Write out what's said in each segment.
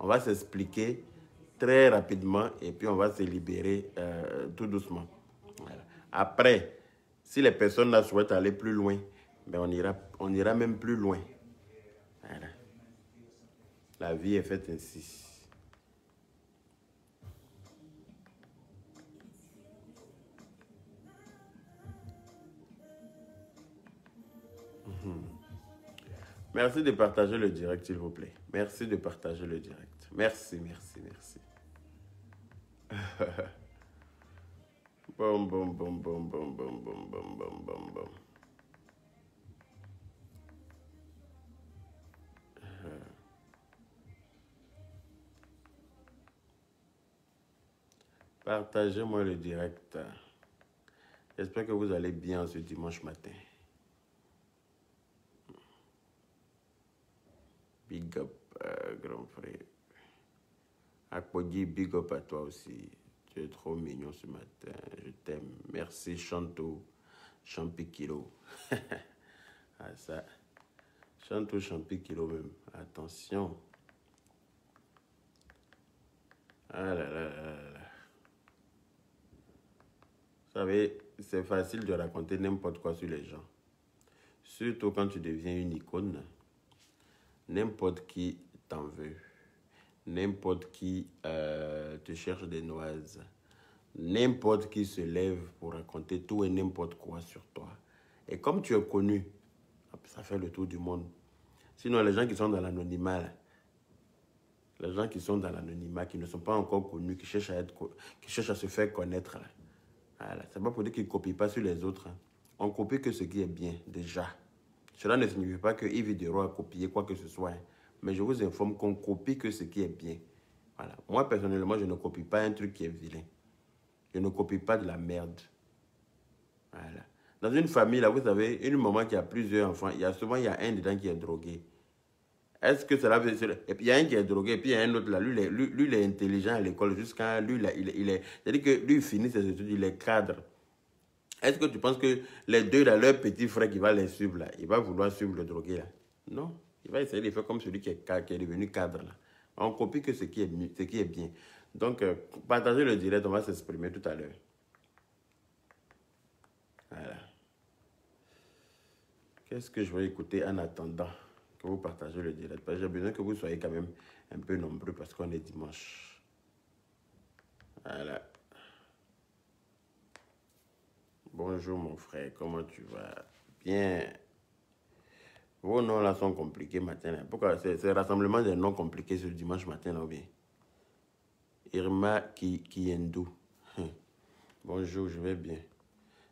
On va s'expliquer très rapidement et puis on va se libérer tout doucement. Voilà. Après, si les personnes là souhaitent aller plus loin, ben on ira même plus loin. Voilà. La vie est faite ainsi. Merci de partager le direct, s'il vous plaît. Merci de partager le direct. Merci, merci, merci. Bon, bon, bon, bon, bon, bon, bon, bon, bon, bon, bon. Partagez-moi le direct. J'espère que vous allez bien ce dimanche matin. Big up, grand frère. Akpodi, big up à toi aussi. Tu es trop mignon ce matin. Je t'aime. Merci, Chanto. Champikilo. Ah, ça. Chanto, Champikilo même. Attention. Ah là là là là. Vous savez, c'est facile de raconter n'importe quoi sur les gens. Surtout quand tu deviens une icône. N'importe qui t'en veut. N'importe qui te cherche des noises. N'importe qui se lève pour raconter tout et n'importe quoi sur toi. Et comme tu es connu, ça fait le tour du monde. Sinon, les gens qui sont dans l'anonymat, les gens qui sont dans l'anonymat, qui ne sont pas encore connus, qui cherchent à se faire connaître, voilà. C'est pas pour dire qu'ils ne copient pas sur les autres. On copie que ce qui est bien, déjà. Cela ne signifie pas que Yves Videro a copié quoi que ce soit. Mais je vous informe qu'on copie que ce qui est bien. Voilà. Moi, personnellement, je ne copie pas un truc qui est vilain. Je ne copie pas de la merde. Voilà. Dans une famille, là, vous savez, une maman qui a plusieurs enfants, souvent, il y a un dedans qui est drogué. Est-ce que cela veut dire... Et puis, il y a un qui est drogué, et puis il y a un autre là. Lui, il est intelligent à l'école jusqu'à... Lui, là, il est... C'est-à-dire que lui, il finit ses études, il est cadre. Est-ce que tu penses que les deux, là, leur petit frère qui va les suivre, là, il va vouloir suivre le drogué, là? Non. Il va essayer de faire comme celui qui est devenu cadre, là. On copie que ce qui est bien. Donc, partagez le direct, on va s'exprimer tout à l'heure. Voilà. Qu'est-ce que je vais écouter en attendant que vous partagez le direct? Parce que j'ai besoin que vous soyez quand même un peu nombreux parce qu'on est dimanche. Voilà. Bonjour mon frère, comment tu vas? Bien. Vos noms là sont compliqués matin. Là. Pourquoi? C'est le rassemblement des noms compliqués ce dimanche matin là ou bien? Irma Kiendou. Bonjour, je vais bien.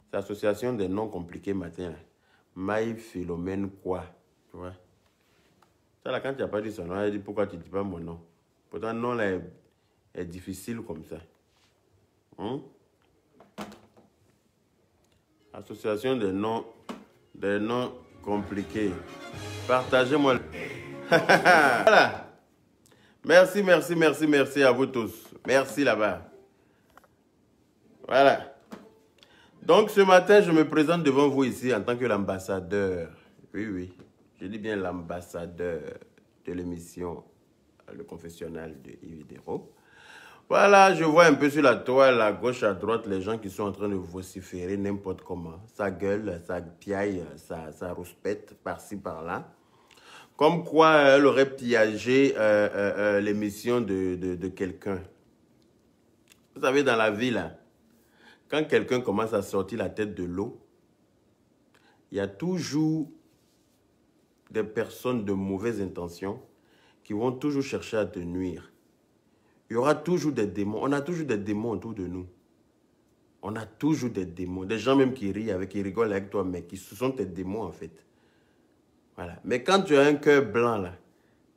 C'est l'association des noms compliqués matin là. Maï Philomène quoi? Tu vois? Ça là, quand tu n'as pas dit son nom, elle dit pourquoi tu ne dis pas mon nom? Pourtant, le nom là est difficile comme ça. Association des noms compliqués. Partagez-moi. Voilà. Merci, merci, merci, merci à vous tous. Merci là-bas. Voilà. Donc, ce matin, je me présente devant vous ici en tant que l'ambassadeur. Oui, oui. Je dis bien l'ambassadeur de l'émission Le Confessionnal de Yves Videro. Voilà, je vois un peu sur la toile, à gauche, à droite, les gens qui sont en train de vociférer n'importe comment. Ça gueule, ça piaille, ça rouspète par-ci, par-là. Comme quoi elle aurait piégé l'émission de quelqu'un. Vous savez, dans la vie, là, quand quelqu'un commence à sortir la tête de l'eau, il y a toujours des personnes de mauvaises intentions qui vont toujours chercher à te nuire. Il y aura toujours des démons. On a toujours des démons autour de nous. On a toujours des démons. Des gens même qui rient qui rigolent avec toi, mais qui ce sont tes démons en fait. Voilà. Mais quand tu as un cœur blanc là,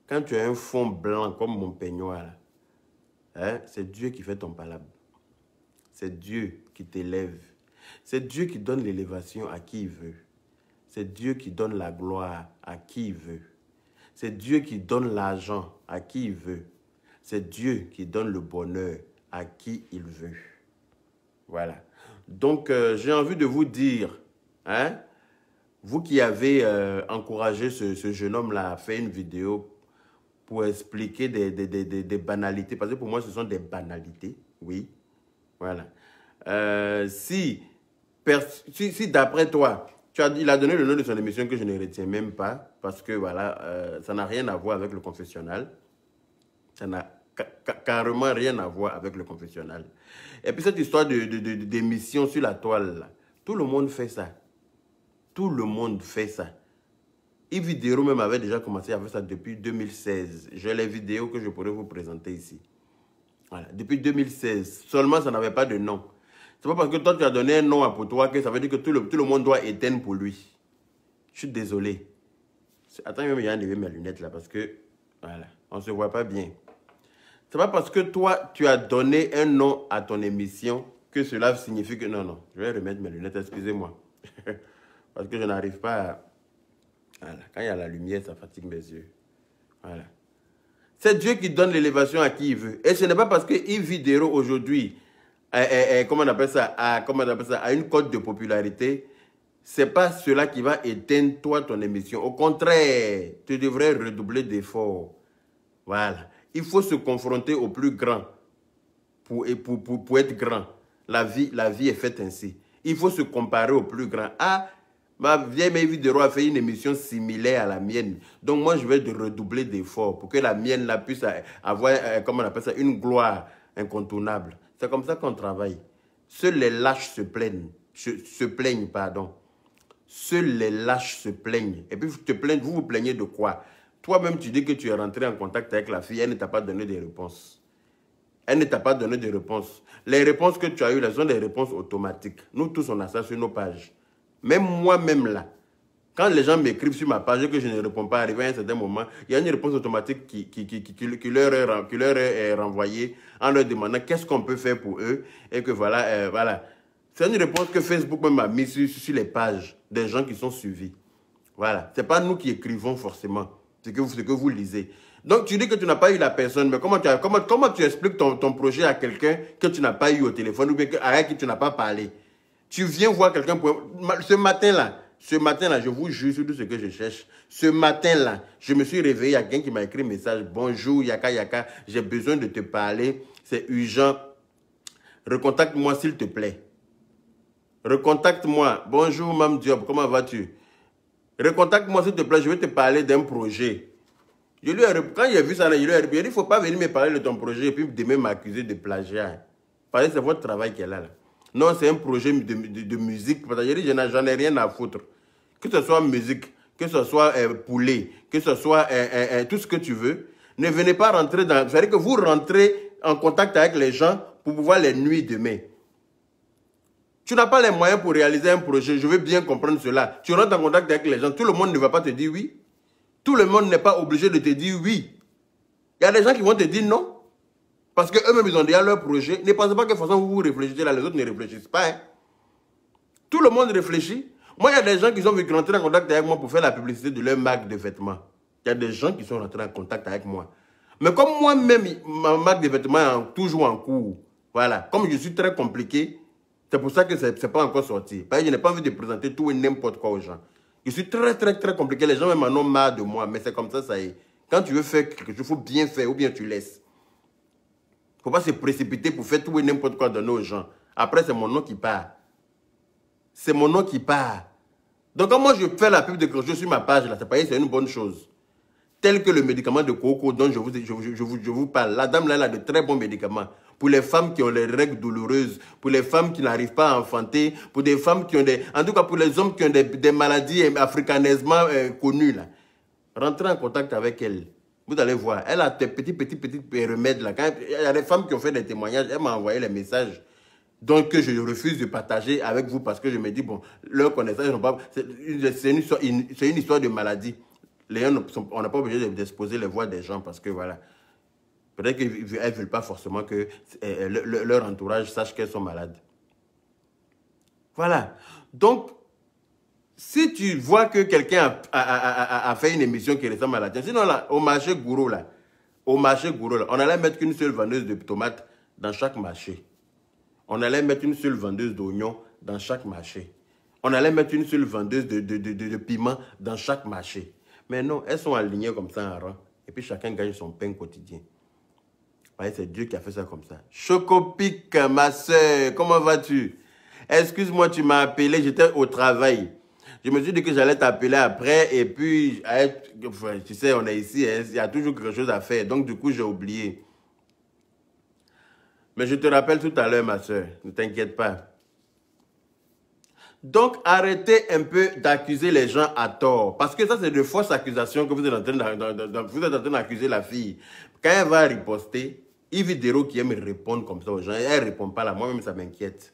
quand tu as un fond blanc comme mon peignoir là, hein, c'est Dieu qui fait ton palabre. C'est Dieu qui t'élève. C'est Dieu qui donne l'élévation à qui il veut. C'est Dieu qui donne la gloire à qui il veut. C'est Dieu qui donne l'argent à qui il veut. C'est Dieu qui donne le bonheur à qui il veut. Voilà. Donc, j'ai envie de vous dire, hein, vous qui avez encouragé ce jeune homme-là à faire une vidéo pour expliquer des banalités. Parce que pour moi, ce sont des banalités. Oui. Voilà. Si d'après toi, il a donné le nom de son émission que je ne retiens même pas, parce que voilà, ça n'a rien à voir avec le confessionnal. Ça n'a carrément rien à voir avec le confessionnal. Et puis cette histoire d'émission sur la toile, là, tout le monde fait ça. Tout le monde fait ça. Yves Vidéo même avait déjà commencé à faire ça depuis 2016. J'ai les vidéos que je pourrais vous présenter ici. Voilà. Depuis 2016. Seulement, ça n'avait pas de nom. C'est pas parce que toi, tu as donné un nom à pour toi que ça veut dire que tout le monde doit éteindre pour lui. Je suis désolé. Attends, même il y a enlevé mes lunettes là parce que, voilà, on ne se voit pas bien. C'est pas parce que toi, tu as donné un nom à ton émission que cela signifie que... Non, non, je vais remettre mes lunettes, excusez-moi. Parce que je n'arrive pas à... Voilà, quand il y a la lumière, ça fatigue mes yeux. Voilà. C'est Dieu qui donne l'élévation à qui il veut. Et ce n'est pas parce que Yves Vidéo aujourd'hui, comment on appelle ça, a une cote de popularité, c'est pas cela qui va éteindre toi ton émission. Au contraire, tu devrais redoubler d'efforts. Voilà. Il faut se confronter au plus grand pour être grand. La vie est faite ainsi. Il faut se comparer au plus grand. Ah, ma vieille vidéo a fait une émission similaire à la mienne. Donc moi, je vais redoubler d'efforts pour que la mienne là, puisse avoir, comment on appelle ça, une gloire incontournable. C'est comme ça qu'on travaille. Seuls les lâches se plaignent. Pardon. Seuls les lâches se plaignent. Et puis vous vous plaignez de quoi? Toi-même, tu dis que tu es rentré en contact avec la fille, elle ne t'a pas donné des réponses. Elle ne t'a pas donné de réponses. Les réponses que tu as eues, elles sont des réponses automatiques. Nous tous, on a ça sur nos pages. Même moi-même là, quand les gens m'écrivent sur ma page et que je ne réponds pas, arrivé à un certain moment, il y a une réponse automatique qui leur est renvoyée en leur demandant qu'est-ce qu'on peut faire pour eux. Et que voilà, voilà. C'est une réponse que Facebook même a mise sur les pages des gens qui sont suivis. Voilà. Ce n'est pas nous qui écrivons forcément ce que vous lisez. Donc, tu dis que tu n'as pas eu la personne, mais comment tu expliques ton projet à quelqu'un que tu n'as pas eu au téléphone ou bien avec qui tu n'as pas parlé? Tu viens voir quelqu'un pour... Ce matin-là, je vous jure sur tout ce que je cherche. Ce matin-là, je me suis réveillé, il y a quelqu'un qui m'a écrit un message. Bonjour, Yaka, j'ai besoin de te parler. C'est urgent. Recontacte-moi s'il te plaît. Recontacte-moi. Bonjour, Mme Diop, comment vas-tu? Recontacte-moi s'il te plaît, je vais te parler d'un projet. Quand il a vu ça, il lui a dit, il ne faut pas venir me parler de ton projet et puis demain m'accuser de plagiat. Parce que c'est votre travail qu'elle a là. Non, c'est un projet de musique. J'en ai rien à foutre. Que ce soit musique, que ce soit poulet, que ce soit tout ce que tu veux. Ne venez pas rentrer dans... C'est-à-dire que vous rentrez en contact avec les gens pour pouvoir les nuire demain. Tu n'as pas les moyens pour réaliser un projet. Je veux bien comprendre cela. Tu rentres en contact avec les gens. Tout le monde ne va pas te dire oui. Tout le monde n'est pas obligé de te dire oui. Il y a des gens qui vont te dire non. Parce qu'eux-mêmes, ils ont déjà leur projet. Ne pensez pas que de toute façon, vous réfléchissez là, les autres ne réfléchissent pas. Hein. Tout le monde réfléchit. Moi, il y a des gens qui sont rentrés en contact avec moi pour faire la publicité de leur marque de vêtements. Il y a des gens qui sont rentrés en contact avec moi. Mais comme moi-même, ma marque de vêtements est toujours en cours. Voilà. Comme je suis très compliqué, c'est pour ça que ce n'est pas encore sorti. Parce que je n'ai pas envie de présenter tout et n'importe quoi aux gens. Je suis très compliqué. Les gens même en ont marre de moi. Mais c'est comme ça, ça y est. Quand tu veux faire quelque chose, il faut bien faire ou bien tu laisses. Il ne faut pas se précipiter pour faire tout et n'importe quoi donner aux gens. Après, c'est mon nom qui part. C'est mon nom qui part. Donc, quand moi, je fais la pub de quelque chose sur ma page, là, c'est une bonne chose. Tel que le médicament de coco dont je vous parle. La dame, là, elle a de très bons médicaments. Pour les femmes qui ont les règles douloureuses, pour les femmes qui n'arrivent pas à enfanter, pour des femmes qui ont des... En tout cas, pour les hommes qui ont des maladies africanisement connues, là. Rentrez en contact avec elle. Vous allez voir. Elle a des petits remèdes, là. Quand il y a des femmes qui ont fait des témoignages, elle m'a envoyé les messages. Donc, que je refuse de partager avec vous parce que je me dis, bon, leur connaissance, c'est une histoire de maladie. Les gens, on n'a pas obligé d'exposer les voix des gens parce que, voilà. Peut-être qu'elles ne veulent pas forcément que leur entourage sache qu'elles sont malades. Voilà. Donc, si tu vois que quelqu'un a fait une émission qui ressemble à la tienne, sinon là, au marché Gourou, là, on allait mettre qu'une seule vendeuse de tomates dans chaque marché. On allait mettre une seule vendeuse d'oignons dans chaque marché. On allait mettre une seule vendeuse de piments dans chaque marché. Mais non, elles sont alignées comme ça en rang. Et puis chacun gagne son pain quotidien. C'est Dieu qui a fait ça comme ça. Chocopic, ma soeur, comment vas-tu? Excuse-moi, tu m'as appelé, j'étais au travail. Je me suis dit que j'allais t'appeler après et puis, tu sais, on est ici, il y a toujours quelque chose à faire. Donc, du coup, j'ai oublié. Mais je te rappelle tout à l'heure, ma soeur, ne t'inquiète pas. Donc, arrêtez un peu d'accuser les gens à tort. Parce que ça, c'est de fausses accusations que vous êtes en train d'accuser la fille. Quand elle va riposter, Yves Dero qui aime répondre comme ça aux gens, elle ne répond pas là. Moi-même, ça m'inquiète.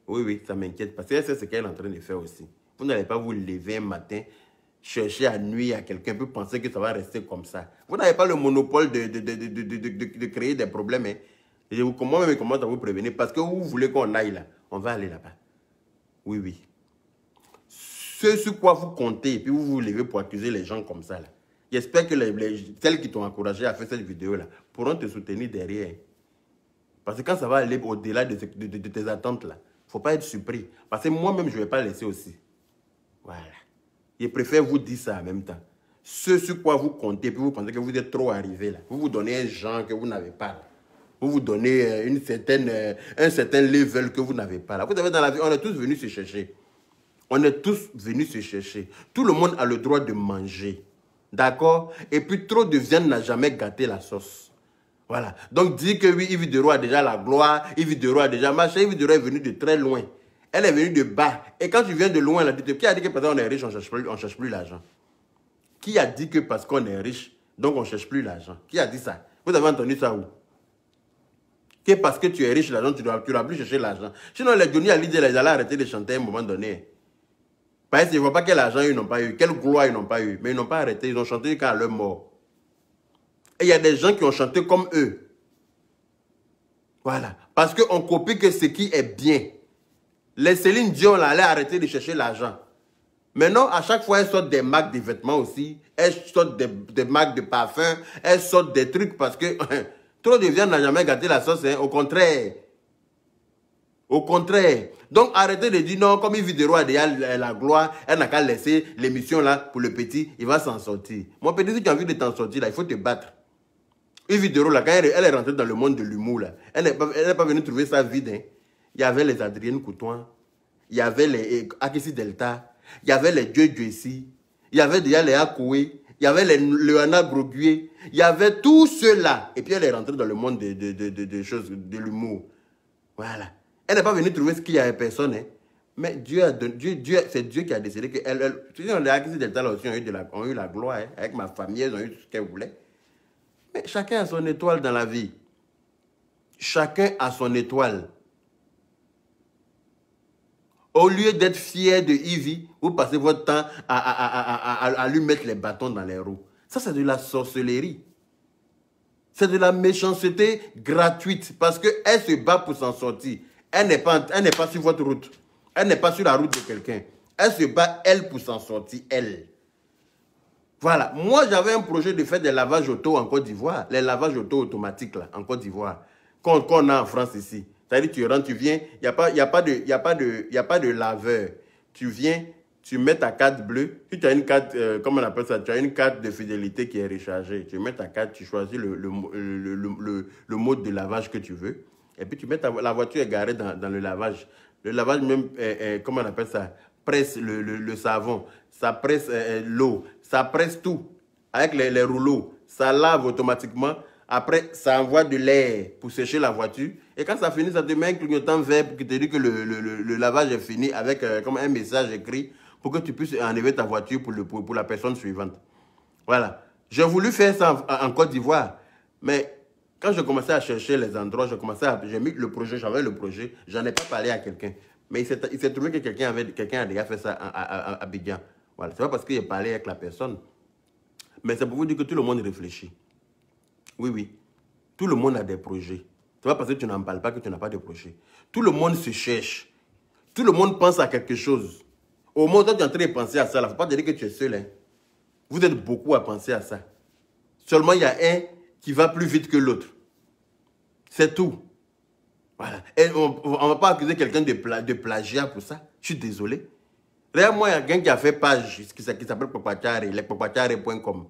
Oui, ça m'inquiète. Parce qu'elle sait ce qu'elle est en train de faire aussi. Vous n'allez pas vous lever un matin, chercher à nuire à quelqu'un, peut penser que ça va rester comme ça. Vous n'avez pas le monopole de créer des problèmes. Hein. Et moi-même, je commence à vous prévenir. Parce que vous voulez qu'on aille là. On va aller là-bas. Oui. Ce sur quoi vous comptez, et puis vous vous levez pour accuser les gens comme ça. J'espère que celles qui t'ont encouragé à faire cette vidéo-là pourront te soutenir derrière. Parce que quand ça va aller au-delà de tes attentes, là, il ne faut pas être surpris. Parce que moi-même, je ne vais pas laisser aussi. Voilà. Je préfère vous dire ça en même temps. Ce sur quoi vous comptez, puis vous pensez que vous êtes trop arrivé là. Vous vous donnez un genre que vous n'avez pas là. Vous vous donnez un certain level que vous n'avez pas là. Vous savez, dans la vie, on est tous venus se chercher. On est tous venus se chercher. Tout le monde a le droit de manger. D'accord? Et puis trop de viande n'a jamais gâté la sauce. Voilà. Donc dire que oui, Yves Dero a déjà la gloire, Yves Dero a déjà marché, Yves Dero est venu de très loin. Elle est venue de bas. Et quand tu viens de loin, là, qui a dit que parce qu'on est riche, on ne cherche plus l'argent? Qui a dit que parce qu'on est riche, donc on ne cherche plus l'argent? Qui a dit ça? Vous avez entendu ça où? Que parce que tu es riche, l'argent, tu ne dois plus chercher l'argent. Sinon, les Johnny Hallyday, ils allaient arrêter de chanter à un moment donné. Parce qu'ils ne voient pas quel argent ils n'ont pas eu, quelle gloire ils n'ont pas eu. Mais ils n'ont pas arrêté, ils ont chanté jusqu'à leur mort. Et il y a des gens qui ont chanté comme eux. Voilà. Parce qu'on copie que ce qui est bien. Les Céline Dion, là, allaient arrêter de chercher l'argent. Maintenant, à chaque fois, elles sortent des marques de vêtements aussi. Elles sortent des marques de parfums. Elles sortent des trucs parce que trop de viande n'a jamais gâté la sauce. Hein. Au contraire. Au contraire. Donc, arrêtez de dire non, comme Yves Dero a déjà la gloire, elle n'a qu'à laisser l'émission là pour le petit, il va s'en sortir. Mon petit, si tu as envie de t'en sortir, là, il faut te battre. Yves Dero, là, quand elle est rentrée dans le monde de l'humour, là, elle n'est pas venue trouver ça vide. Hein. Il y avait les Adrienne Coutouin, il y avait les Akissi Delta, il y avait les Dieu ici, il y avait déjà les Akoué, il y avait les Léona Groguier, il y avait tout cela. Et puis elle est rentrée dans le monde de choses, de l'humour. Voilà. Elle n'est pas venue trouver ce qu'il y a à personne. Hein. Mais c'est Dieu qui a décidé que les Akissi Delta là aussi ont eu la gloire. Hein. Avec ma famille, ils ont eu ce qu'elles voulaient. Mais chacun a son étoile dans la vie. Chacun a son étoile. Au lieu d'être fier de Ivy, vous passez votre temps à lui mettre les bâtons dans les roues. Ça, c'est de la sorcellerie. C'est de la méchanceté gratuite parce qu'elle se bat pour s'en sortir. Elle n'est pas sur votre route. Elle n'est pas sur la route de quelqu'un. Elle se bat, elle, pour s'en sortir, elle. Voilà. Moi, j'avais un projet de faire des lavages auto en Côte d'Ivoire. Les lavages auto automatiques, là, en Côte d'Ivoire. Qu'on a en France ici. C'est-à-dire, tu rentres, tu viens, il n'y a pas de laveur. Tu viens, tu mets ta carte bleue. Si tu as une carte, comment on appelle ça? Tu as une carte de fidélité qui est rechargée. Tu mets ta carte, tu choisis le mode de lavage que tu veux. Et puis, tu mets la voiture est garée dans le lavage. Le lavage même, comment on appelle ça? Presse le savon. Ça presse l'eau. Ça presse tout. Avec les rouleaux. Ça lave automatiquement. Après, ça envoie de l'air pour sécher la voiture. Et quand ça finit, ça te met un clignotant vert pour te dire que le lavage est fini avec comme un message écrit pour que tu puisses enlever ta voiture pour la personne suivante. Voilà. J'ai voulu faire ça en Côte d'Ivoire. Mais quand je commençais à chercher les endroits, j'ai mis le projet, j'avais le projet. J'en ai pas parlé à quelqu'un. Mais il s'est trouvé que quelqu'un a déjà fait ça à Abidjan. Voilà. C'est pas parce qu'il a parlé avec la personne. Mais c'est pour vous dire que tout le monde réfléchit. Oui. Tout le monde a des projets. C'est pas parce que tu n'en parles pas que tu n'as pas de projet. Tout le monde se cherche. Tout le monde pense à quelque chose. Au moment où tu es en train de penser à ça, il ne faut pas te dire que tu es seul. Hein. Vous êtes beaucoup à penser à ça. Seulement, il y a un qui va plus vite que l'autre. C'est tout. Voilà. Et on ne va pas accuser quelqu'un de plagiat pour ça. Je suis désolé. Regarde, moi, il y a quelqu'un qui a fait page qui s'appelle Popachare, lespopachare.com.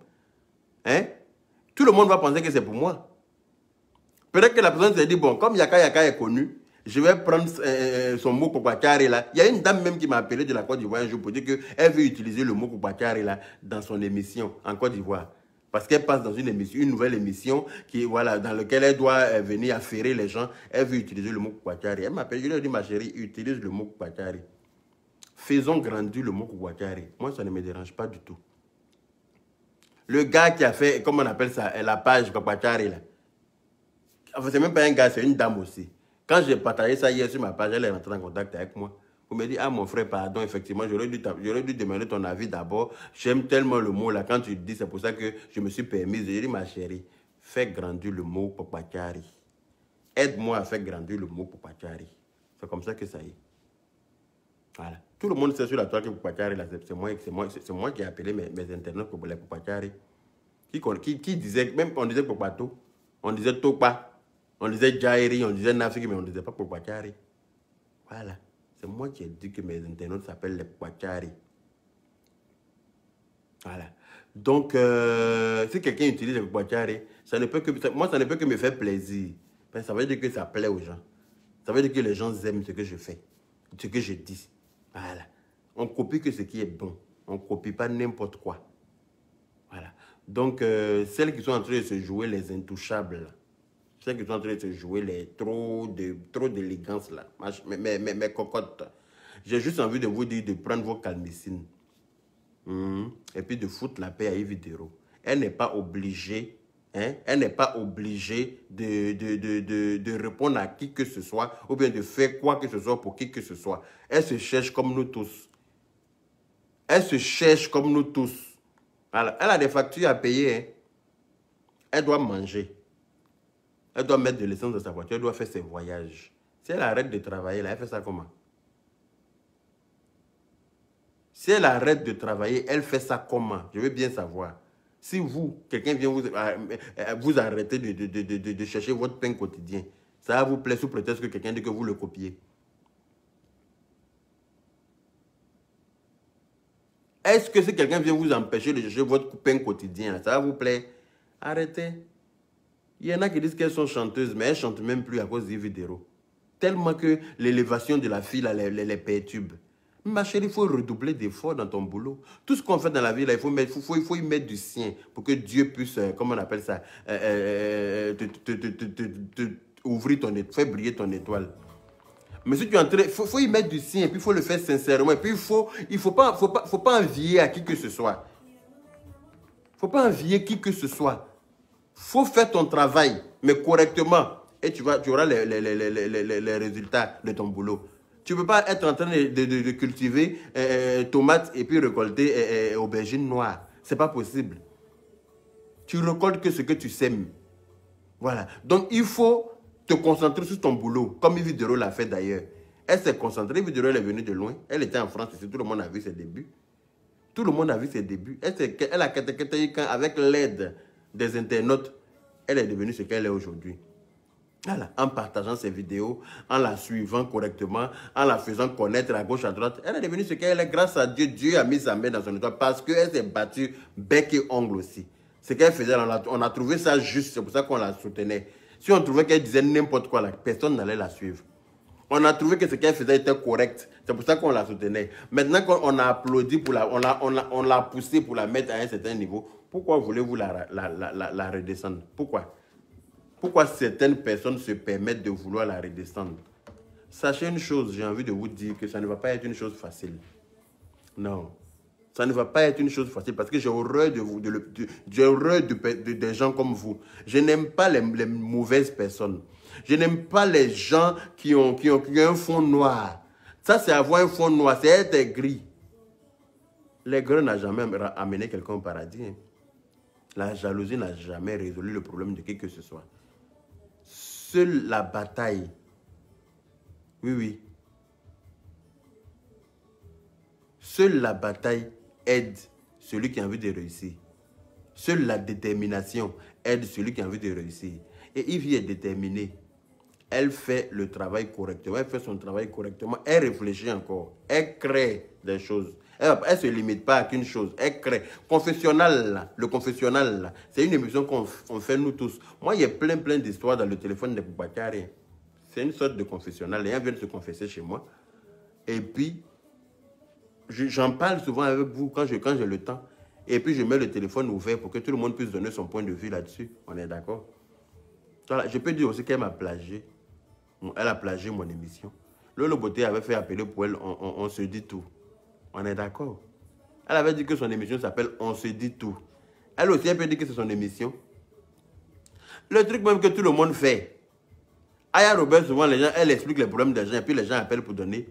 Hein? Tout le monde va penser que c'est pour moi. Peut-être que la personne s'est dit, bon, comme Yaka Yaka est connu, je vais prendre son mot Kokwachari là. Il y a une dame même qui m'a appelé de la Côte d'Ivoire un jour pour dire qu'elle veut utiliser le mot Kokwachari là dans son émission en Côte d'Ivoire. Parce qu'elle passe dans une émission, une nouvelle émission qui, voilà, dans laquelle elle doit venir affairer les gens. Elle veut utiliser le mot Kokwachari. Elle m'appelle, je lui ai dit, ma chérie, utilise le mot Kokwachari. Faisons grandir le mot Kokwachari. Moi, ça ne me dérange pas du tout. Le gars qui a fait, comment on appelle ça, la page Kokwachari là. Enfin, c'est même pas un gars, c'est une dame aussi. Quand j'ai partagé ça hier sur ma page, elle est rentrée en contact avec moi. Vous me dites, ah mon frère, pardon, effectivement, j'aurais dû demander ton avis d'abord. J'aime tellement le mot là, quand tu dis, c'est pour ça que je me suis permise. J'ai dit, ma chérie, fais grandir le mot Kokwachari. Aide-moi à faire grandir le mot Kokwachari. C'est comme ça que ça y est. Voilà. Tout le monde sait sur la toile que Kokwachari, c'est moi qui ai appelé mes internautes pour les Kokwachari. Qui disait, même on disait Kokwato, on disait Topa, on disait Jairi, on disait Nafiki, mais on ne disait pas Kokwachari. Voilà. C'est moi qui ai dit que mes internautes s'appellent les Kokwachari. Voilà. Donc, si quelqu'un utilise les Kokwachari, moi, ça ne peut que me faire plaisir. Ça veut dire que ça plaît aux gens. Ça veut dire que les gens aiment ce que je fais, ce que je dis. Voilà. On copie que ce qui est bon. On ne copie pas n'importe quoi. Voilà. Donc, celles qui sont en train de se jouer les intouchables, celles qui sont en train de se jouer les trop d'élégance là, mes cocottes, j'ai juste envie de vous dire de prendre vos calmicines. Et puis de foutre la paix à Yves Dero. Elle n'est pas obligée, hein, elle n'est pas obligée de répondre à qui que ce soit ou bien de faire quoi que ce soit pour qui que ce soit. Elle se cherche comme nous tous. Elle se cherche comme nous tous. Alors, elle a des factures à payer. Hein. Elle doit manger. Elle doit mettre de l'essence dans sa voiture. Elle doit faire ses voyages. Si elle arrête de travailler, là, elle fait ça comment? Si elle arrête de travailler, elle fait ça comment? Je veux bien savoir. Si vous, quelqu'un vient vous arrêter de chercher votre pain quotidien, ça va vous plaire sous prétexte que quelqu'un dit que vous le copiez. Est-ce que si quelqu'un vient vous empêcher de chercher votre pain quotidien, ça va vous plaire? Arrêtez. Il y en a qui disent qu'elles sont chanteuses, mais elles ne chantent même plus à cause d'Yves Dero. Tellement que l'élévation de la fille les perturbe. Ma chérie, il faut redoubler d'efforts dans ton boulot. Tout ce qu'on fait dans la vie, là, il faut y mettre du sien pour que Dieu puisse, comment on appelle ça, ouvrir ton étoile, faire briller ton étoile. Mais si tu es en train, faut y mettre du sien, et puis il faut le faire sincèrement. Et puis il faut pas envier à qui que ce soit. Il ne faut pas envier qui que ce soit. Il faut faire ton travail, mais correctement. Et tu auras les résultats de ton boulot. Tu ne peux pas être en train de cultiver tomates et puis récolter aubergines noires. Ce n'est pas possible. Tu récoltes que ce que tu sèmes. Voilà. Donc, il faut te concentrer sur ton boulot, comme Yves Dero l'a fait d'ailleurs. Elle s'est concentrée. Yves Dero, elle est venue de loin. Elle était en France ici. Tout le monde a vu ses débuts. Tout le monde a vu ses débuts. Elle a avec l'aide des internautes, elle est devenue ce qu'elle est aujourd'hui. Voilà. En partageant ses vidéos, en la suivant correctement, en la faisant connaître à gauche, à droite, elle est devenue ce qu'elle est grâce à Dieu. Dieu a mis sa main dans son étoile parce qu'elle s'est battue bec et ongle aussi. Ce qu'elle faisait, on a trouvé ça juste, c'est pour ça qu'on la soutenait. Si on trouvait qu'elle disait n'importe quoi, personne n'allait la suivre. On a trouvé que ce qu'elle faisait était correct. C'est pour ça qu'on la soutenait. Maintenant qu'on a applaudi, on l'a poussée pour la mettre à un certain niveau, pourquoi voulez-vous la redescendre? Pourquoi? Pourquoi certaines personnes se permettent de vouloir la redescendre? Sachez une chose, j'ai envie de vous dire que ça ne va pas être une chose facile. Non. Ça ne va pas être une chose facile parce que j'ai horreur des gens comme vous. Je n'aime pas les mauvaises personnes. Je n'aime pas les gens qui ont un fond noir. Ça, c'est avoir un fond noir, c'est être gris. Les gris n'ont jamais amené quelqu'un au paradis. Hein. La jalousie n'a jamais résolu le problème de qui que ce soit. Seule la bataille, oui. Seule la bataille aide celui qui a envie de réussir. Seule la détermination aide celui qui a envie de réussir. Et Yves est déterminé. Elle fait le travail correctement, elle fait son travail correctement, elle réfléchit encore, elle crée des choses. Elle ne se limite pas à qu'une chose, elle crée. Confessionnal, là, le confessionnal, là, c'est une émission qu'on fait nous tous. Moi, il y a plein d'histoires dans le téléphone de Boubacaré. C'est une sorte de confessionnal. Les gens viennent se confesser chez moi. Et puis, j'en parle souvent avec vous quand j'ai le temps. Et puis, je mets le téléphone ouvert pour que tout le monde puisse donner son point de vue là-dessus. On est d'accord? Voilà, je peux dire aussi qu'elle m'a plagié. Elle a plagié mon émission. Lolo Beauté avait fait appeler pour elle, on se dit tout. On est d'accord? Elle avait dit que son émission s'appelle On se dit tout. Elle aussi, elle peut dire que c'est son émission. Le truc même que tout le monde fait. Aya Robert, souvent, les gens, elle explique les problèmes des gens et puis les gens appellent pour donner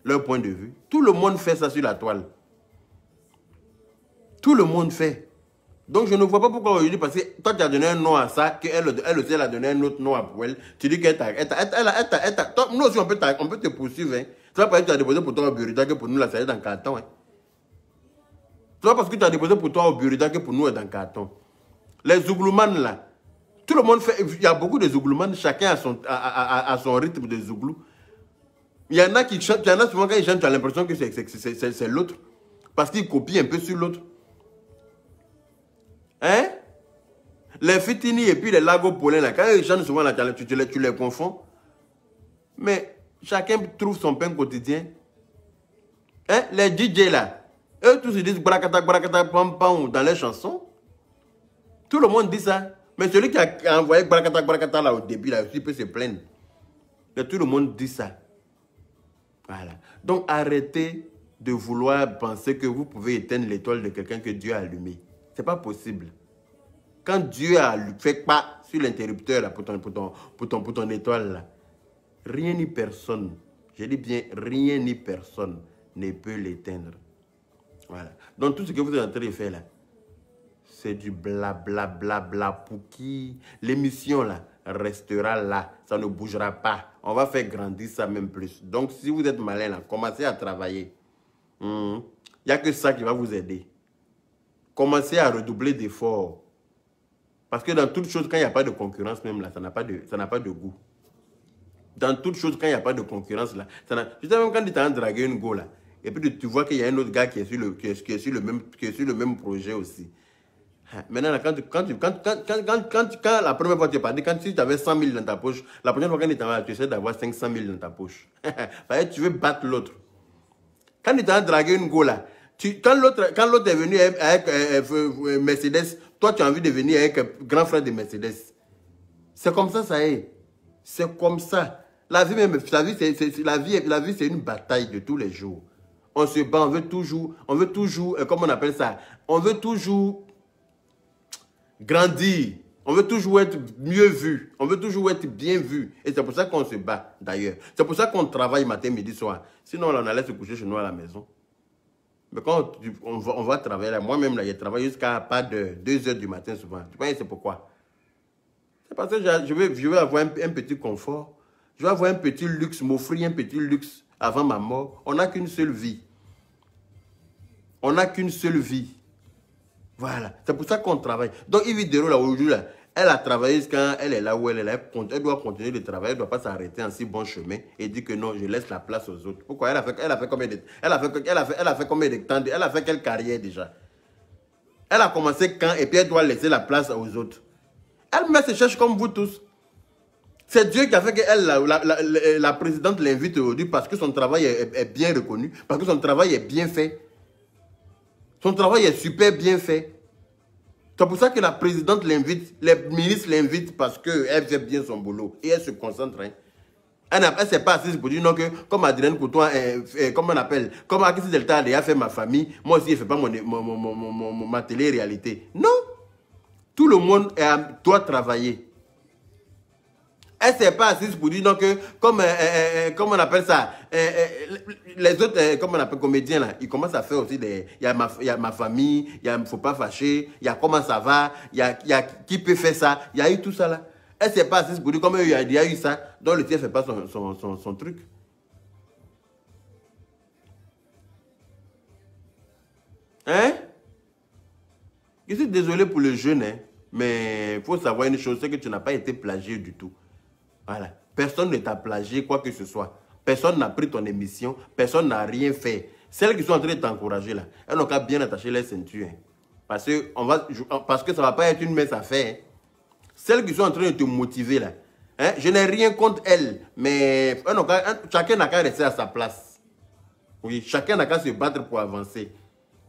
leur point de vue. Tout le monde fait ça sur la toile. Tout le monde fait. Donc, je ne vois pas pourquoi aujourd'hui, parce que toi, tu as donné un nom à ça, qu'elle aussi, elle a donné un autre nom à elle. Tu dis qu'elle t'a... Nous aussi, on peut te poursuivre. Hein. Tu vois, parce que tu as déposé pour toi au Burida que pour nous, là, ça est dans le carton. Hein. Tu vois, parce que tu as déposé pour toi au Burida que pour nous, est dans le carton. Les Zouglouman, là, tout le monde fait... Il y a beaucoup de Zouglouman, chacun a son rythme de Zouglou. Il y en a qui chantent, il y en a souvent, quand ils chantent, tu as l'impression que c'est l'autre. Parce qu'ils copient un peu sur l'autre. Hein? Les Fitini et puis les Lago Polin, là, quand ils chantent souvent, là, tu les confonds. Mais chacun trouve son pain quotidien. Hein? Les DJ là, eux tous ils disent brakata, brakata, pam, pam dans les chansons. Tout le monde dit ça. Mais celui qui a envoyé brakata, brakata là au début, là, il peut se plaindre. Mais tout le monde dit ça. Voilà. Donc arrêtez de vouloir penser que vous pouvez éteindre l'étoile de quelqu'un que Dieu a allumé. Ce n'est pas possible. Quand Dieu a fait pas sur l'interrupteur pour ton étoile, là, rien ni personne, je dis bien rien ni personne ne peut l'éteindre. Voilà. Donc tout ce que vous êtes en train de faire là, c'est du bla pour qui l'émission là restera là, ça ne bougera pas. On va faire grandir ça même plus. Donc si vous êtes malin là, commencez à travailler. Il n'y a que ça qui va vous aider. Commencez à redoubler d'efforts. Parce que dans toute chose, quand il n'y a pas de concurrence même là, ça n'a pas de goût. Dans toute chose, quand il n'y a pas de concurrence là, tu sais même quand tu es en draguer une go là, et puis tu vois qu'il y a un autre gars qui est sur le même projet aussi. Maintenant, quand la première fois tu es parti, quand tu avais 100 000 dans ta poche, la prochaine fois quand tu essaies d'avoir 500 000 dans ta poche. Tu veux battre l'autre. Quand tu es en draguer une go là, quand l'autre est venu avec Mercedes, toi tu as envie de venir avec grand frère de Mercedes. C'est comme ça, ça est. C'est comme ça. La vie, c'est une bataille de tous les jours. On se bat, on veut toujours, comment on appelle ça? On veut toujours grandir. On veut toujours être mieux vu. On veut toujours être bien vu. Et c'est pour ça qu'on se bat, d'ailleurs. C'est pour ça qu'on travaille matin, midi, soir. Sinon, là, on allait se coucher chez nous à la maison. Mais quand on va travailler, moi-même, là, je travaille jusqu'à pas de 2 h du matin souvent. Tu vois, c'est pourquoi? C'est parce que je vais avoir un petit confort. Je vais avoir un petit luxe, m'offrir un petit luxe avant ma mort. On n'a qu'une seule vie. On n'a qu'une seule vie. Voilà. C'est pour ça qu'on travaille. Donc, Yves Dero, là, aujourd'hui, là, elle a travaillé quand elle est là où elle est là. Elle doit continuer de travailler. Elle ne doit pas s'arrêter en si bon chemin et dire que non, je laisse la place aux autres. Pourquoi? Elle a fait combien de temps? Elle a fait quelle carrière déjà? Elle a commencé quand et puis elle doit laisser la place aux autres. Elle-même se cherche comme vous tous. C'est Dieu qui a fait que la présidente l'invite aujourd'hui parce que son travail est bien reconnu, parce que son travail est bien fait. Son travail est super bien fait. C'est pour ça que la présidente l'invite, les ministres l'invitent parce qu'elle fait bien son boulot et elle se concentre. Hein. Elle ne s'est pas assise pour dire non que comme Adrien Coutois, comment on appelle, comme Akissi Delta a fait ma famille, moi aussi je ne fais pas ma télé-réalité. Non. Tout le monde doit travailler. Elle ne s'est pas assise pour dire non que, comme on appelle ça, les autres, comme on appelle comédiens là, ils commencent à faire aussi des, il y a ma famille, il ne faut pas fâcher, il y a comment ça va, il y a qui peut faire ça, il y a eu tout ça là. Elle ne s'est pas assise pour dire comme il y a eu ça, donc le tien ne fait pas son truc. Hein? Je suis désolé pour le jeune, hein, mais il faut savoir une chose, c'est que tu n'as pas été plagié du tout. Voilà. Personne ne t'a plagié quoi que ce soit. Personne n'a pris ton émission. Personne n'a rien fait. Celles qui sont en train de t'encourager là, elles n'ont qu'à bien attacher les ceintures. Hein. Parce que ça ne va pas être une mince affaire. Hein. Celles qui sont en train de te motiver là, hein, je n'ai rien contre elles, mais chacun n'a qu'à rester à sa place. Oui, chacun n'a qu'à se battre pour avancer.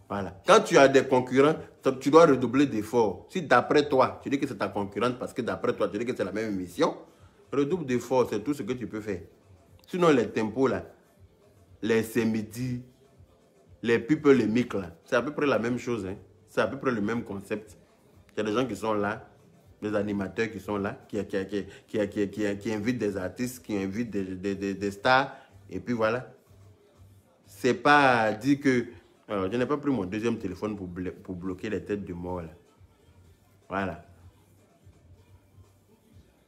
Voilà. Quand tu as des concurrents, tu dois redoubler d'efforts. Si d'après toi, tu dis que c'est ta concurrente parce que d'après toi, tu dis que c'est la même émission, redouble d'efforts, c'est tout ce que tu peux faire. Sinon, les tempos là, les c'est-midi, les people, les mics là, c'est à peu près la même chose. Hein. C'est à peu près le même concept. Il y a des gens qui sont là, des animateurs qui sont là, qui invitent des artistes, qui invitent des stars, et puis voilà. C'est pas dit que... Alors, je n'ai pas pris mon deuxième téléphone pour bloquer les têtes de mort, là. Voilà.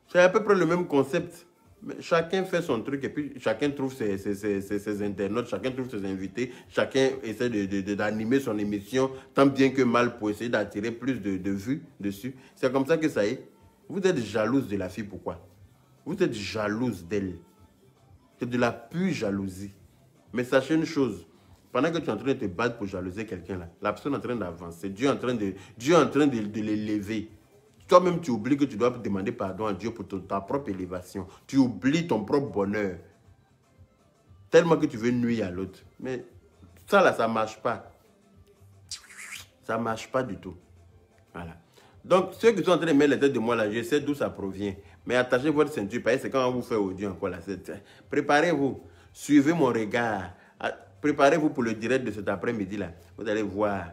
C'est à peu près le même concept. Mais chacun fait son truc et puis chacun trouve ses internautes, chacun trouve ses invités, chacun essaie d'animer son émission tant bien que mal pour essayer d'attirer plus de vues dessus. C'est comme ça que ça est. Vous êtes jalouse de la fille, pourquoi? Vous êtes jalouse d'elle. C'est de la pure jalousie. Mais sachez une chose, pendant que tu es en train de te battre pour jalouser quelqu'un là, la personne est en train d'avancer, Dieu est en train de l'élever. Toi-même, tu oublies que tu dois demander pardon à Dieu pour ta propre élévation. Tu oublies ton propre bonheur. Tellement que tu veux nuire à l'autre. Mais ça là, ça ne marche pas. Ça ne marche pas du tout. Voilà. Donc, ceux qui sont en train de mettre les têtes de moi là, je sais d'où ça provient. Mais attachez votre ceinture, parce que c'est quand on vous fait audio encore là. Préparez-vous. Suivez mon regard. Préparez-vous pour le direct de cet après-midi là. Vous allez voir.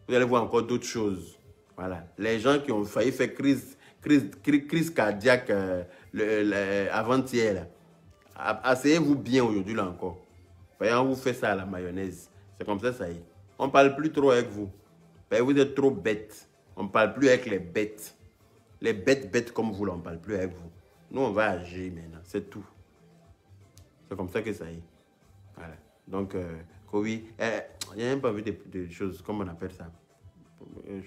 Vous allez voir encore d'autres choses. Voilà. Les gens qui ont failli faire crise cardiaque avant-hier, asseyez-vous bien aujourd'hui là encore. Voyez, on vous fait ça à la mayonnaise. C'est comme ça y est. On ne parle plus trop avec vous. Voyez, vous êtes trop bêtes. On ne parle plus avec les bêtes. Les bêtes comme vous, là, on ne parle plus avec vous. Nous, on va agir maintenant. C'est tout. C'est comme ça que ça y est. Voilà. Donc, Kowi, il n'y a même pas vu de choses, comment on appelle ça?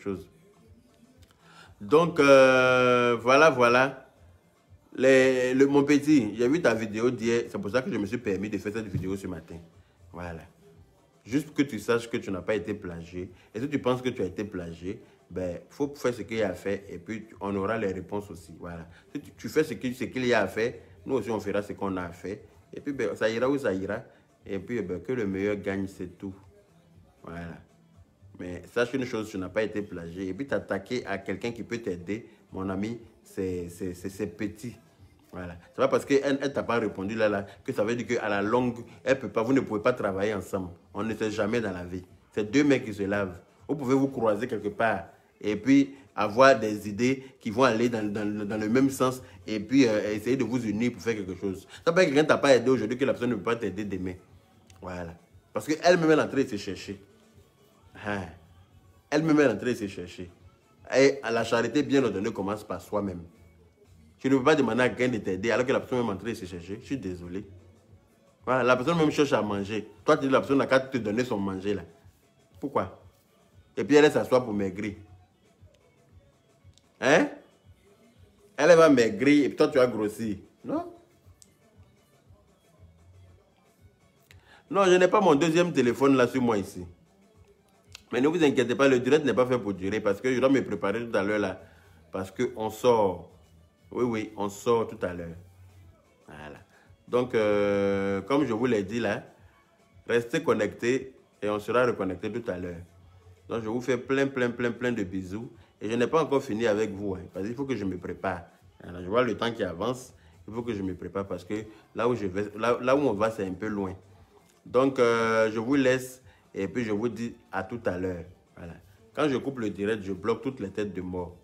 Choses. Donc, voilà. Mon petit, j'ai vu ta vidéo d'hier. C'est pour ça que je me suis permis de faire cette vidéo ce matin. Voilà. Juste pour que tu saches que tu n'as pas été plagié. Et si tu penses que tu as été plagié, ben, il faut faire ce qu'il y a à faire et puis on aura les réponses aussi. Voilà. Si tu fais ce qu'il y a à faire, nous aussi on fera ce qu'on a à faire. Et puis, ben, ça ira où ça ira. Et puis, ben, que le meilleur gagne, c'est tout. Voilà. Mais sache une chose, tu n'as pas été plagié. Et puis t'attaquer à quelqu'un qui peut t'aider, mon ami, c'est petit. Voilà. C'est pas parce qu'elle ne t'a pas répondu là, que ça veut dire qu'à la longue, elle peut pas, vous ne pouvez pas travailler ensemble. On ne sait jamais dans la vie. C'est deux mecs qui se lavent. Vous pouvez vous croiser quelque part et puis avoir des idées qui vont aller dans le même sens et puis essayer de vous unir pour faire quelque chose. Ça veut dire que quelqu'un ne t'a pas aidé aujourd'hui, que la personne ne peut pas t'aider demain. Voilà. Parce qu'elle-même est en train de se chercher. Elle-même est en train de se chercher. Et la charité bien ordonnée commence par soi-même. Tu ne peux pas demander à quelqu'un de t'aider alors que la personne est en train de se chercher. Je suis désolé. Voilà, la personne même cherche à manger. Toi, tu dis la personne n'a qu'à te donner son manger là. Pourquoi? Et puis elle s'assoit pour maigrir. Hein? Elle va maigrir et puis toi tu vas grossir. Non? Non, je n'ai pas mon deuxième téléphone là sur moi ici. Mais ne vous inquiétez pas, le direct n'est pas fait pour durer parce que je dois me préparer tout à l'heure là. Parce qu'on sort. Oui, on sort tout à l'heure. Voilà. Donc, comme je vous l'ai dit là, restez connectés et on sera reconnectés tout à l'heure. Donc, je vous fais plein de bisous. Et je n'ai pas encore fini avec vous, hein, parce qu'il faut que je me prépare. Alors, je vois le temps qui avance. Il faut que je me prépare parce que là où, là où on va, c'est un peu loin. Donc, je vous laisse. Et puis, je vous dis à tout à l'heure. Voilà. Quand je coupe le direct, je bloque toutes les têtes de mort.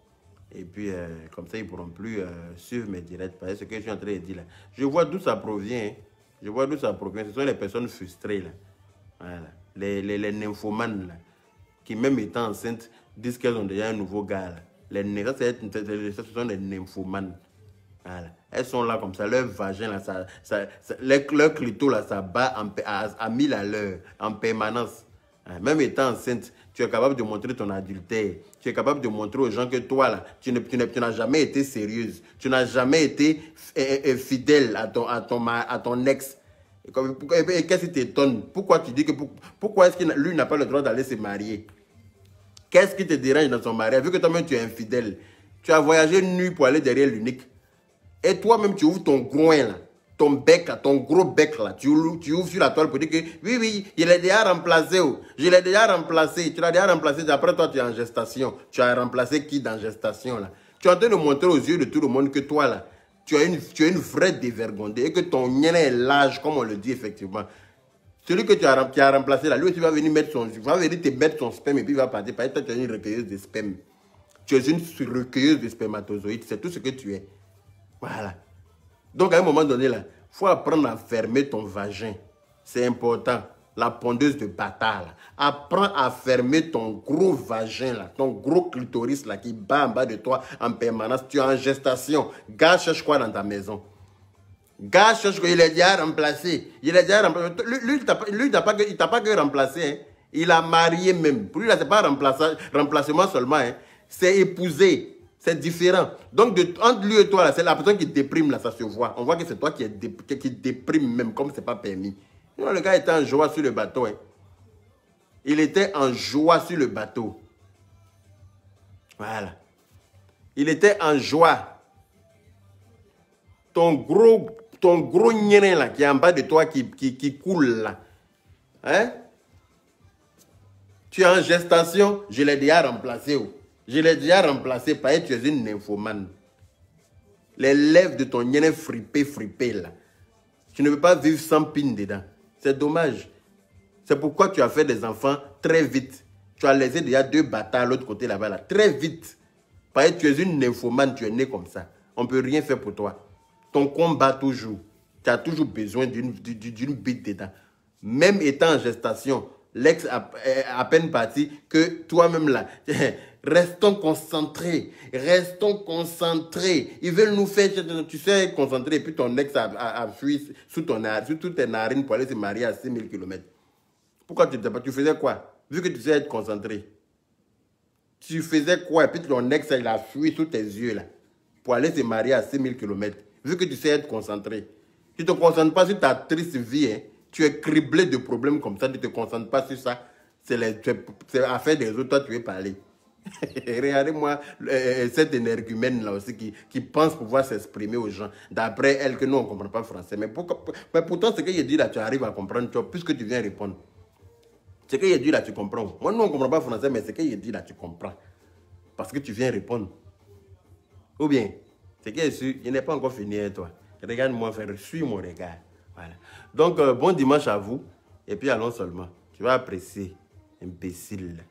Et puis, comme ça, ils ne pourront plus suivre mes directs. Parce que ce que je suis en train de dire là. Je vois d'où ça provient. Hein. Je vois d'où ça provient. Ce sont les personnes frustrées. Là. Voilà. Les nymphomanes. Là, qui, même étant enceintes, disent qu'elles ont déjà un nouveau gars. Là. Ce sont des nymphomanes. Voilà. Elles sont là comme ça, leur vagin, là, leur clito, là, ça bat à 1000 à l'heure, en permanence. Même étant enceinte, tu es capable de montrer ton adultère. Tu es capable de montrer aux gens que toi, là, tu n'as jamais été sérieuse. Tu n'as jamais été fidèle à ton ex. Et qu'est-ce qui t'étonne? Pourquoi tu dis que... Pourquoi est-ce que lui n'a pas le droit d'aller se marier? Qu'est-ce qui te dérange dans son mariage? Vu que toi-même tu es infidèle. Tu as voyagé nu pour aller derrière l'unique. Et toi-même tu ouvres ton groin là. Ton bec, ton gros bec là, tu ouvres sur la toile pour dire que oui, je l'ai déjà remplacé. Je l'ai déjà remplacé. Tu l'as déjà remplacé. Après toi, tu es en gestation. Tu as remplacé qui dans gestation là? Tu es en train de montrer aux yeux de tout le monde que toi là, tu as une vraie dévergondée et que ton nien est large, comme on le dit effectivement. Celui que tu as remplacé là, lui aussi va venir te mettre son sperme et puis il va partir. Parce que toi, tu es une recueilleuse de sperme. Tu es une recueilleuse de spermatozoïdes. C'est tout ce que tu es. Voilà. Donc, à un moment donné, là, il faut apprendre à fermer ton vagin. C'est important. La pondeuse de bâtard, là. Apprends à fermer ton gros vagin, là, ton gros clitoris là, qui bat en bas de toi en permanence. Tu es en gestation. Gars, cherche quoi dans ta maison? Gars, cherche quoi? Il est déjà remplacé. Il est déjà remplacé. Lui, il t'a pas que remplacé. Hein. Il a marié même. Pour lui, là, ce n'est pas remplacement seulement. Hein. C'est épousé. C'est différent. Donc, entre lui et toi, là, c'est la personne qui déprime, là, ça se voit. On voit que c'est toi qui déprime même, comme ce n'est pas permis. Non, le gars était en joie sur le bateau. Hein. Il était en joie sur le bateau. Voilà. Il était en joie. Ton gros nien, là, qui est en bas de toi, qui coule, là. Hein? Tu es en gestation, je l'ai déjà remplacé. Oh. Je l'ai déjà remplacé par tu es une nymphomane. Les lèvres de ton nien fripé là. Tu ne peux pas vivre sans pine dedans. C'est dommage. C'est pourquoi tu as fait des enfants très vite. Tu as laissé déjà 2 bâtards à l'autre côté là-bas. Là. Très vite. Parce que tu es une nymphomane, tu es né comme ça. On ne peut rien faire pour toi. Ton combat toujours. Tu as toujours besoin d'une bite dedans. Même étant en gestation, l'ex est à peine parti que toi-même là... Restons concentrés. Restons concentrés. Ils veulent nous faire... Tu sais, concentré. Et puis ton ex a fui sous toutes tes narines pour aller se marier à 6000 km. Pourquoi tu faisais quoi? Vu que tu sais être concentré. Tu faisais quoi? Et puis ton ex, il a fui sous tes yeux là. Pour aller se marier à 6000 km. Vu que tu sais être concentré. Tu ne te concentres pas sur ta triste vie. Hein. Tu es criblé de problèmes comme ça. Tu ne te concentres pas sur ça. C'est l'affaire des autres. Toi, tu veux parler. Regardez-moi cette énergumène là aussi qui pense pouvoir s'exprimer aux gens. D'après elle, que nous, on ne comprend pas français. Mais pourtant, ce qu'il dit là, tu arrives à comprendre, puisque tu viens répondre. Ce qu'il dit là, tu comprends. Moi, nous, on ne comprend pas français, mais ce qu'il dit là, tu comprends. Parce que tu viens répondre. Ou bien, ce qu'il est sûr, il n'est pas encore fini avec toi. Regarde-moi faire, suis mon regard. Voilà. Donc, bon dimanche à vous. Et puis, allons seulement. Tu vas apprécier, imbécile.